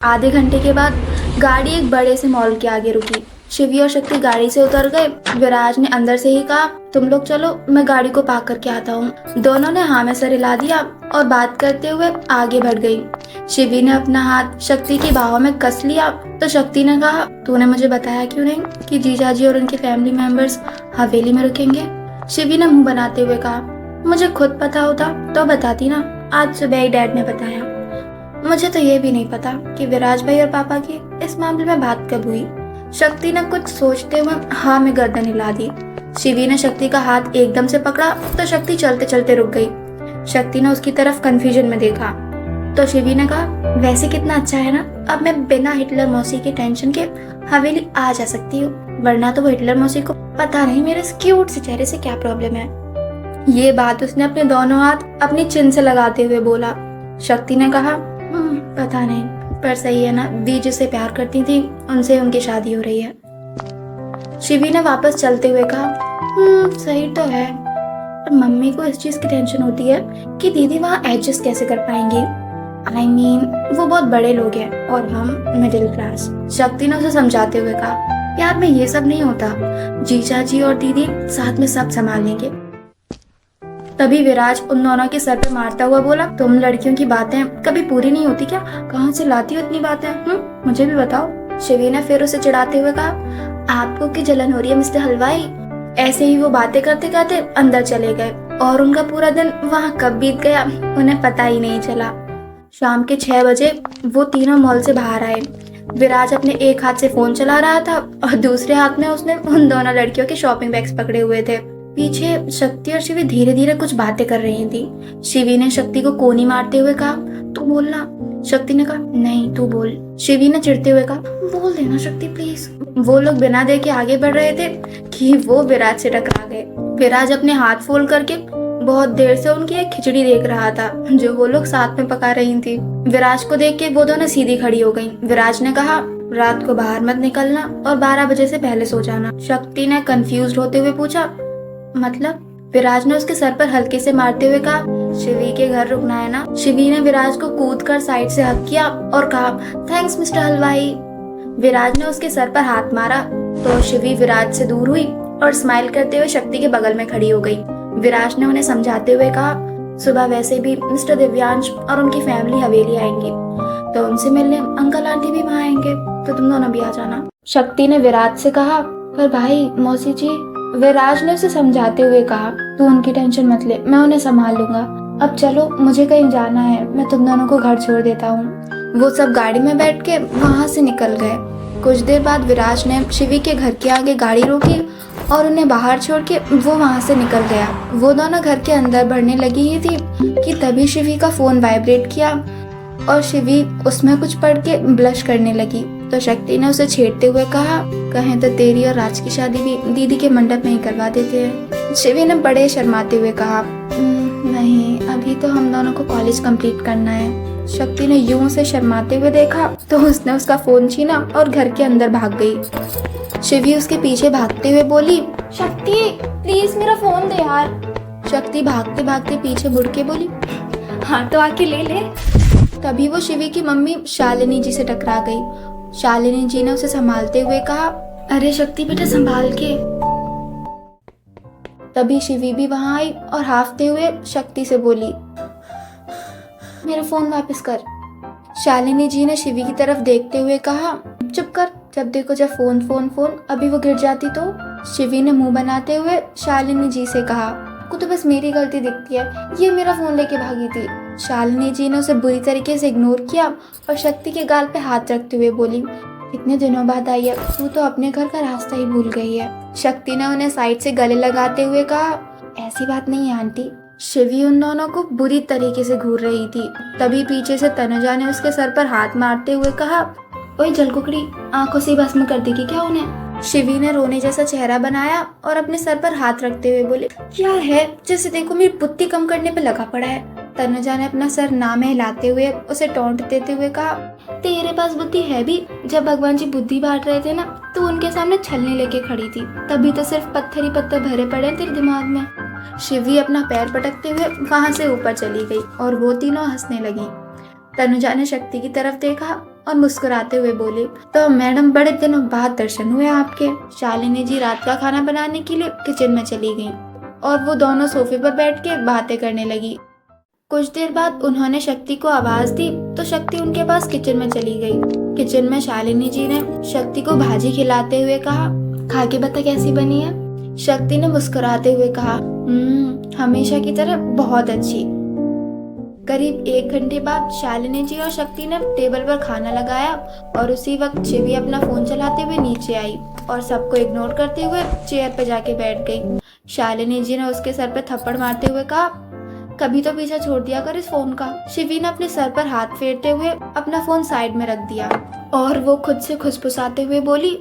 आधे घंटे के बाद गाड़ी एक बड़े से मॉल के आगे रुकी। शिवी और शक्ति गाड़ी से उतर गए। विराज ने अंदर से ही कहा, तुम लोग चलो, मैं गाड़ी को पार्क करके आता हूँ। दोनों ने हाँ में सर हिला दिया और बात करते हुए आगे बढ़ गई। शिवी ने अपना हाथ शक्ति की बाहों में कस लिया तो शक्ति ने कहा, तूने मुझे बताया क्यों नहीं कि जीजाजी और उनके फैमिली मेंबर्स हवेली में रुकेंगे? शिवी ने मुंह बनाते हुए कहा, मुझे खुद पता होता तो बताती ना। आज सुबह ही डैड ने बताया। मुझे तो ये भी नहीं पता कि विराज भाई और पापा की इस मामले में बात कब हुई। शक्ति ने कुछ सोचते हुए हाँ में गर्दन हिला दी। शिवी ने शक्ति का हाथ एकदम से पकड़ा तो शक्ति चलते चलते रुक गई। शक्ति ने उसकी तरफ कंफ्यूजन में देखा तो शिवी ने कहा, वैसे कितना अच्छा है ना, अब मैं बिना हिटलर मौसी की टेंशन के हवेली आ जा सकती हूँ, वरना तो वो हिटलर मौसी को पता नहीं मेरे इस क्यूट से चेहरे से क्या प्रॉब्लम है। ये बात उसने अपने दोनों हाथ अपनी चिन से लगाते हुए बोला। शक्ति ने कहा, पता नहीं, पर सही है ना, वी जिससे प्यार करती थी उनसे उनकी शादी हो रही है। शिवी ने वापस चलते हुए कहा, सही तो है, पर मम्मी को इस चीज की टेंशन होती है कि दीदी वहाँ एडजस्ट कैसे कर पाएंगी। I mean, वो बहुत बड़े लोग हैं और हम मिडिल क्लास। शक्ति ने उसे समझाते हुए कहा, यार में ये सब नहीं होता, जीजा जी और दीदी साथ में सब संभाल लेंगे। तभी विराज उन दोनों के सर पे मारता हुआ बोला, तुम लड़कियों की बातें कभी पूरी नहीं होती क्या? कहाँ से लाती हो इतनी बातें? मुझे भी बताओ। शिवी ने फिर उसे चिढ़ाते हुए कहा, आपको की जलन हो रही है मिस्टर हलवाई? ऐसे ही वो बातें करते करते अंदर चले गए और उनका पूरा दिन वहाँ कब बीत गया उन्हें पता ही नहीं चला। शाम के 6 बजे वो तीनों मॉल से बाहर आए। विराज अपने एक हाथ से फोन चला रहा था और दूसरे हाथ में उसने उन दोनों लड़कियों के शॉपिंग बैग्स पकड़े हुए थे। पीछे शक्ति और शिवी धीरे धीरे कुछ बातें कर रही थी। शिवी ने शक्ति को कोनी मारते हुए कहा, तू बोलना। शक्ति ने कहा, नहीं तू बोल। शिवी ने चिढ़ते हुए कहा, बोल देना शक्ति प्लीज। वो लोग बिना देखे आगे बढ़ रहे थे कि वो विराज से टकरा गए। विराज अपने हाथ फोल्ड करके बहुत देर से उनकी एक खिचड़ी देख रहा था जो वो लोग साथ में पका रही थी। विराज को देख के वो दोनों सीधी खड़ी हो गईं। विराज ने कहा, रात को बाहर मत निकलना और 12 बजे से पहले सो जाना। शक्ति ने कंफ्यूज होते हुए पूछा, मतलब? विराज ने उसके सर पर हल्के से मारते हुए कहा, शिवी के घर रुकना है ना। शिवी ने विराज को कूदकर साइड से हक किया और कहा, थैंक्स मिस्टर हलवाई। विराज ने उसके सर पर हाथ मारा तो शिवी विराज से दूर हुई और स्माइल करते हुए शक्ति के बगल में खड़ी हो गई। विराज ने उन्हें समझाते हुए कहा, सुबह वैसे भी मिस्टर दिव्यांश और उनकी फैमिली हवेली आएंगी तो उनसे मिलने अंकल आंटी भी वहाँ आएंगे, तो तुम दोनों भी आ जाना। शक्ति ने विराज से कहा, पर भाई मौसी जी। विराज ने उसे समझाते हुए कहा, तू उनकी टेंशन मत ले, मैं उन्हें संभाल लूंगा। अब चलो, मुझे कहीं जाना है, मैं तुम दोनों को घर छोड़ देता हूँ। वो सब गाड़ी में बैठ के वहाँ से निकल गए। कुछ देर बाद विराज ने शिवी के घर के आगे गाड़ी रोकी और उन्हें बाहर छोड़ के वो वहाँ से निकल गया। वो दोनों घर के अंदर बढ़ने लगी ही थी कि तभी शिवी का फोन वाइब्रेट किया और शिवी उसमें कुछ पढ़ के ब्लश करने लगी। तो शक्ति ने उसे छेड़ते हुए कहा, कहें तो तेरी और राज की शादी भी दीदी के मंडप में ही करवा देते हैं। शिवी ने बड़े शर्माते हुए कहा, नहीं, अभी तो हम दोनों को कॉलेज कंप्लीट करना है। शक्ति ने यूं से शर्माते हुए देखा तो उसने उसका फोन छीना और घर के अंदर भाग गई। शिवी उसके पीछे भागते हुए बोली, शक्ति प्लीज मेरा फोन दे यार। शक्ति भागते भागते पीछे मुड़ के बोली, हाँ तो आके ले ले। तभी वो शिवी की मम्मी शालिनी जी से टकरा गई। शालिनी जी ने उसे संभालते हुए कहा, अरे शक्ति बेटा संभाल के। तभी शिवी भी वहां आई और हाफते हुए शक्ति से बोली, मेरा फोन वापस कर। शालिनी जी ने शिवी की तरफ देखते हुए कहा, चुप कर, जब देखो जब फोन फोन फोन, अभी वो गिर जाती तो। शिवी ने मुंह बनाते हुए शालिनी जी से कहा, को तो बस मेरी गलती दिखती है, ये मेरा फोन लेके भागी थी। शालिनी जी ने उसे बुरी तरीके से इग्नोर किया और शक्ति के गाल पे हाथ रखते हुए बोली, इतने दिनों बाद आई है, तू तो अपने घर का रास्ता ही भूल गई है। शक्ति ने उन्हें साइड से गले लगाते हुए कहा, ऐसी बात नहीं है आंटी। शिवी उन दोनों को बुरी तरीके से घूर रही थी। तभी पीछे से तनुजा ने उसके सर पर हाथ मारते हुए कहा, ओए जलकुकड़ी, आंखों से भस्म कर देगी क्या उन्हें? शिवी ने रोने जैसा चेहरा बनाया और अपने सर पर हाथ रखते हुए बोले, क्या है, जैसे देखो मेरी बुद्धि कम करने पे लगा पड़ा है। तनुजा ने अपना सर ना में हिलाते हुए उसे टोंट देते हुए कहा, तेरे पास बुद्धि है भी, जब भगवान जी बुद्धि बांट रहे थे ना तो उनके सामने छलनी लेके खड़ी थी, तभी तो सिर्फ पत्थर ही पत्थर भरे पड़े तेरे दिमाग में। शिवी अपना पैर पटकते हुए वहां से ऊपर चली गई और वो तीनों हंसने लगी। तनुजा ने शक्ति की तरफ देखा और मुस्कुराते हुए बोली, तो मैडम बड़े दिनों बाद दर्शन हुए आपके। शालिनी जी रात का खाना बनाने के लिए किचन में चली गईं और वो दोनों सोफे पर बैठ के बातें करने लगी। कुछ देर बाद उन्होंने शक्ति को आवाज दी तो शक्ति उनके पास किचन में चली गई। किचन में शालिनी जी ने शक्ति को भाजी खिलाते हुए कहा, खा के बता कैसी बनी है। शक्ति ने मुस्कुराते हुए कहा, हमेशा की तरह बहुत अच्छी। करीब 1 घंटे बाद शालिनी जी और शक्ति ने टेबल पर खाना लगाया और उसी वक्त शिवी अपना फोन चलाते हुए नीचे आई और सबको इग्नोर करते हुए चेयर पर जाके बैठ गई। शालिनी जी ने उसके सर पर थप्पड़ मारते हुए कहा, कभी तो पीछा छोड़ दिया कर इस फोन का। शिवी ने अपने सर पर हाथ फेरते हुए अपना फोन साइड में रख दिया और वो खुद से खुसफुसाते हुए बोली,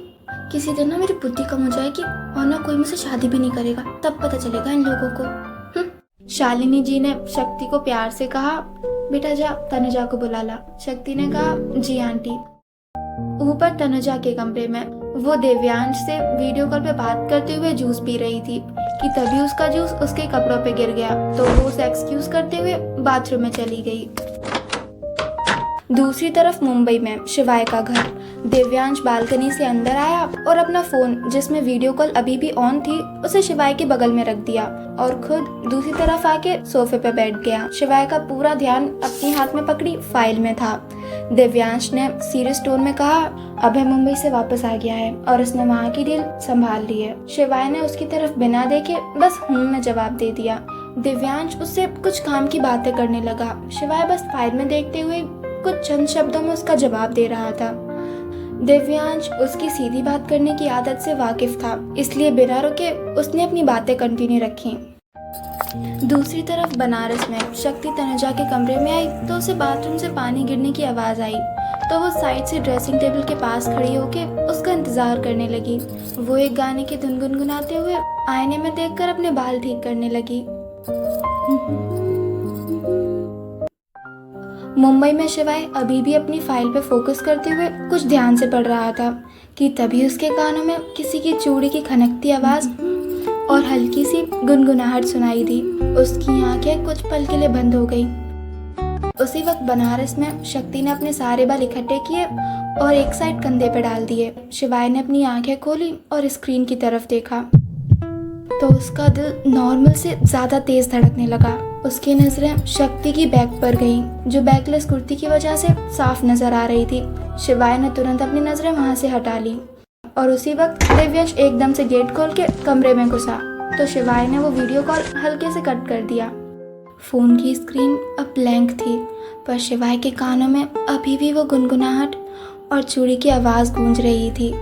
किसी दिन ना मेरी बुद्धि कम हो जाएगी और ना कोई मुझसे शादी भी नहीं करेगा, तब पता चलेगा इन लोगों को। शालिनी जी ने शक्ति को प्यार से कहा, बेटा जा तनुजा को बुला ला। शक्ति ने कहा, जी आंटी। ऊपर तनुजा के कमरे में वो दिव्यांश से वीडियो कॉल पे बात करते हुए जूस पी रही थी कि तभी उसका जूस उसके कपड़ों पे गिर गया तो वो उसे एक्सक्यूज करते हुए बाथरूम में चली गई। दूसरी तरफ मुंबई में शिवाय का घर। दिव्यांश बालकनी से अंदर आया और अपना फोन जिसमें वीडियो कॉल अभी भी ऑन थी उसे शिवाय के बगल में रख दिया और खुद दूसरी तरफ आके सोफे पे बैठ गया। शिवाय का पूरा ध्यान अपने हाथ में पकड़ी फाइल में था। दिव्यांश ने सीरियस टोन में कहा, अभय मुंबई से वापस आ गया है और उसने वहाँ की डील संभाल ली है। शिवाय ने उसकी तरफ बिना देखे बस में जवाब दे दिया। दिव्यांश उससे कुछ काम की बातें करने लगा। शिवाय बस फाइल में देखते हुए कुछ चंद शब्दों में उसका जवाब दे रहा था। दिव्यांश उसकी सीधी बात करने की आदत से वाकिफ था, इसलिए बिना रुके उसने अपनी बातें कंटिन्यू रखी। दूसरी तरफ बनारस में शक्ति तनुजा के कमरे में आई तो उसे बाथरूम से पानी गिरने की आवाज आई तो वो साइड से ड्रेसिंग टेबल के पास खड़ी होके उसका इंतजार करने लगी। वो एक गाने की धुन गुनगुनाते हुए आईने में देखकर अपने बाल ठीक करने लगी। मुंबई में शिवाय अभी भी अपनी फाइल पे फोकस करते हुए कुछ ध्यान से पढ़ रहा था कि तभी उसके कानों में किसी की चूड़ी की खनकती आवाज और हल्की सी गुनगुनाहट सुनाई दी। उसकी आंखें कुछ पल के लिए बंद हो गई। उसी वक्त बनारस में शक्ति ने अपने सारे बाल इकट्ठे किए और एक साइड कंधे पे डाल दिए। शिवाय ने अपनी आंखें खोली और स्क्रीन की तरफ देखा तो उसका दिल नॉर्मल से ज्यादा तेज धड़कने लगा। उसकी नजरें शक्ति की बैक पर गईं, जो बैकलेस कुर्ती की वजह से साफ नजर आ रही थी। शिवाय ने तुरंत अपनी नजरें वहां से हटा ली और उसी वक्त दिव्यांश एकदम से गेट खोल के कमरे में घुसा तो शिवाय ने वो वीडियो कॉल हल्के से कट कर दिया। फोन की स्क्रीन अब ब्लैंक थी पर शिवाय के कानों में अभी भी वो गुनगुनाहट और चूड़ी की आवाज गूंज रही थी।